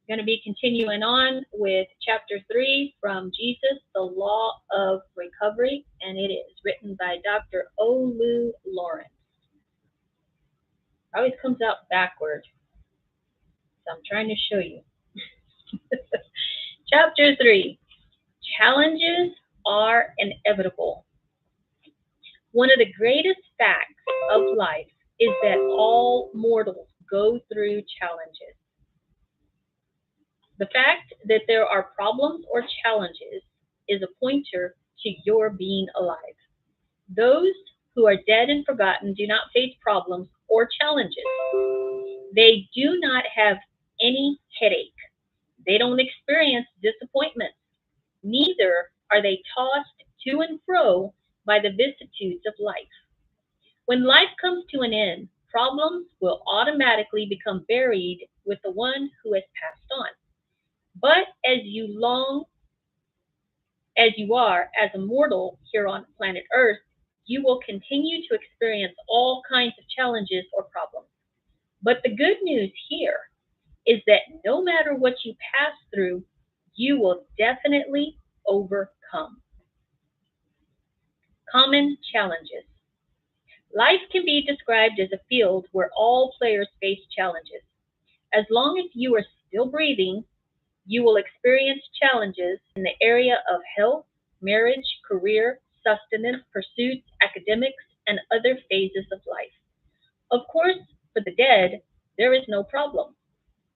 Going to be continuing on with chapter 3 from Jesus, The Law of Recovery, and it is written by Dr. Olu Lawrence. Always comes out backward, so I'm trying to show you. Chapter 3, Challenges are inevitable. One of the greatest facts of life is that all mortals go through challenges. The fact that there are problems or challenges is a pointer to your being alive. Those who are dead and forgotten do not face problems or challenges. They do not have any headache. They don't experience disappointments. Neither are they tossed to and fro by the vicissitudes of life. When life comes to an end, problems will automatically become buried with the one who has passed on. But as long as you are as a mortal here on planet Earth, you will continue to experience all kinds of challenges or problems. But the good news here is that no matter what you pass through, you will definitely overcome. Common challenges. Life can be described as a field where all players face challenges. As long as you are still breathing, you will experience challenges in the area of health, marriage, career, sustenance, pursuits, academics, and other phases of life. Of course, for the dead, there is no problem.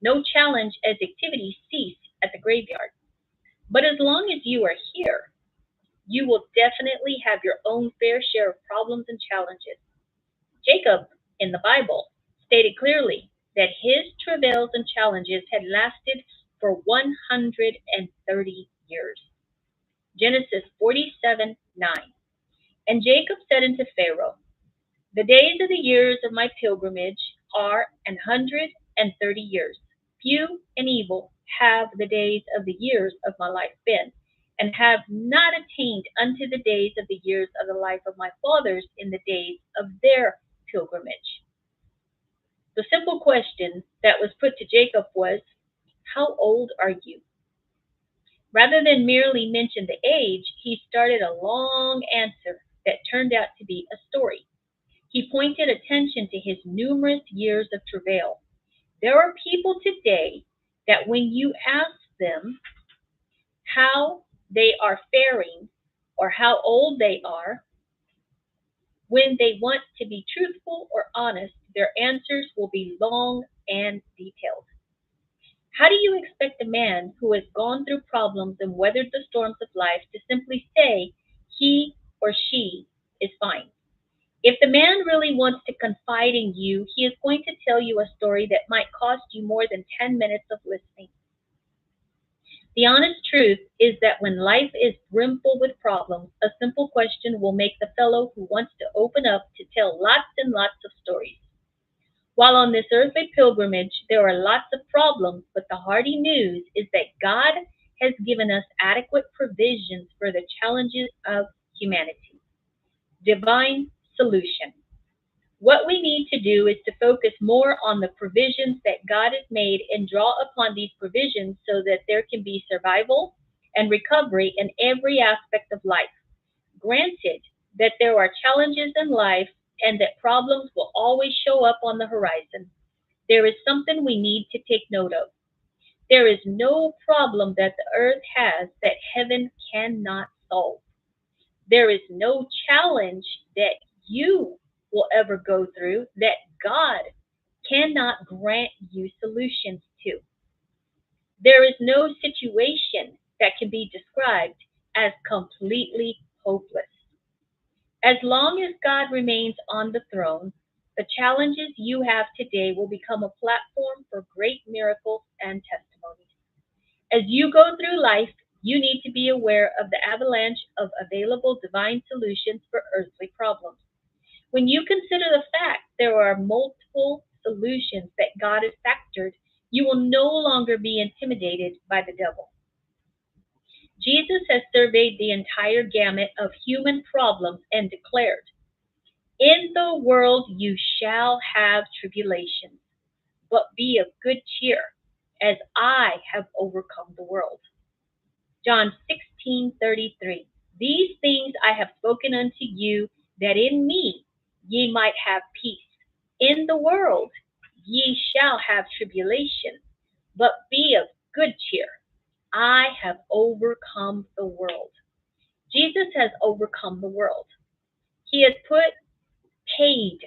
No challenge as activities cease at the graveyard. But as long as you are here, you will definitely have your own fair share of problems and challenges. Jacob, in the Bible, stated clearly that his travails and challenges had lasted for 130 years. Genesis 47:9. And Jacob said unto Pharaoh, The days of the years of my pilgrimage are 130 years. Few and evil have the days of the years of my life been, and have not attained unto the days of the years of the life of my fathers in the days of their pilgrimage. The simple question that was put to Jacob was, How old are you? Rather than merely mention the age, he started a long answer that turned out to be a story. He pointed attention to his numerous years of travail. There are people today that when you ask them how they are faring or how old they are, when they want to be truthful or honest, their answers will be long and detailed. How do you expect a man who has gone through problems and weathered the storms of life to simply say he or she is fine? If the man really wants to confide in you, he is going to tell you a story that might cost you more than 10 minutes of listening. The honest truth is that when life is brimful with problems, a simple question will make the fellow who wants to open up to tell lots and lots of stories. While on this earthly pilgrimage, there are lots of problems, but the hearty news is that God has given us adequate provisions for the challenges of humanity. Divine solution. What we need to do is to focus more on the provisions that God has made and draw upon these provisions so that there can be survival and recovery in every aspect of life. Granted that there are challenges in life and that problems will always show up on the horizon, there is something we need to take note of. There is no problem that the earth has that heaven cannot solve. There is no challenge that you will ever go through that God cannot grant you solutions to. There is no situation that can be described as completely hopeless. As long as God remains on the throne, the challenges you have today will become a platform for great miracles and testimonies. As you go through life, you need to be aware of the avalanche of available divine solutions for earthly problems. When you consider the fact there are multiple solutions that God has factored, you will no longer be intimidated by the devil. Jesus has surveyed the entire gamut of human problems and declared, In the world you shall have tribulations, but be of good cheer. as I have overcome the world. John 16:33. These things I have spoken unto you, that in me ye might have peace. In the world ye shall have tribulation, but be of good cheer. I have overcome the world. Jesus has overcome the world. He has paid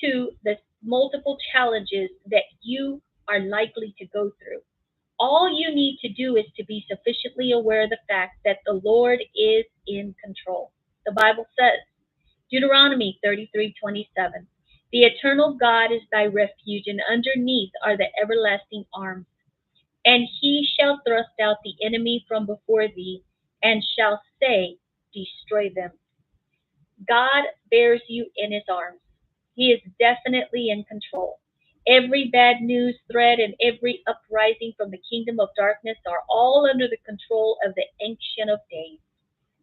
to the multiple challenges that you are likely to go through. All you need to do is to be sufficiently aware of the fact that the Lord is in control. The Bible says, Deuteronomy 33:27, the eternal God is thy refuge, and underneath are the everlasting arms. And he shall thrust out the enemy from before thee, and shall say, destroy them. God bears you in his arms. He is definitely in control. Every bad news thread and every uprising from the kingdom of darkness are all under the control of the Ancient of Days.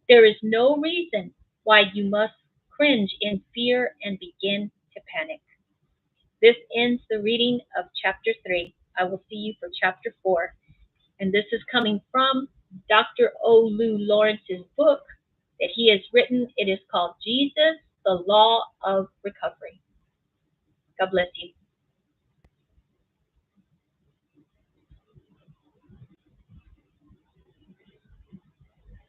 There is no reason why you must cringe in fear and begin to panic. This ends the reading of chapter 3. I will see you for chapter 4. And this is coming from Dr. O. Lou Lawrence's book that he has written. It is called Jesus, the Law of Recovery. God bless you.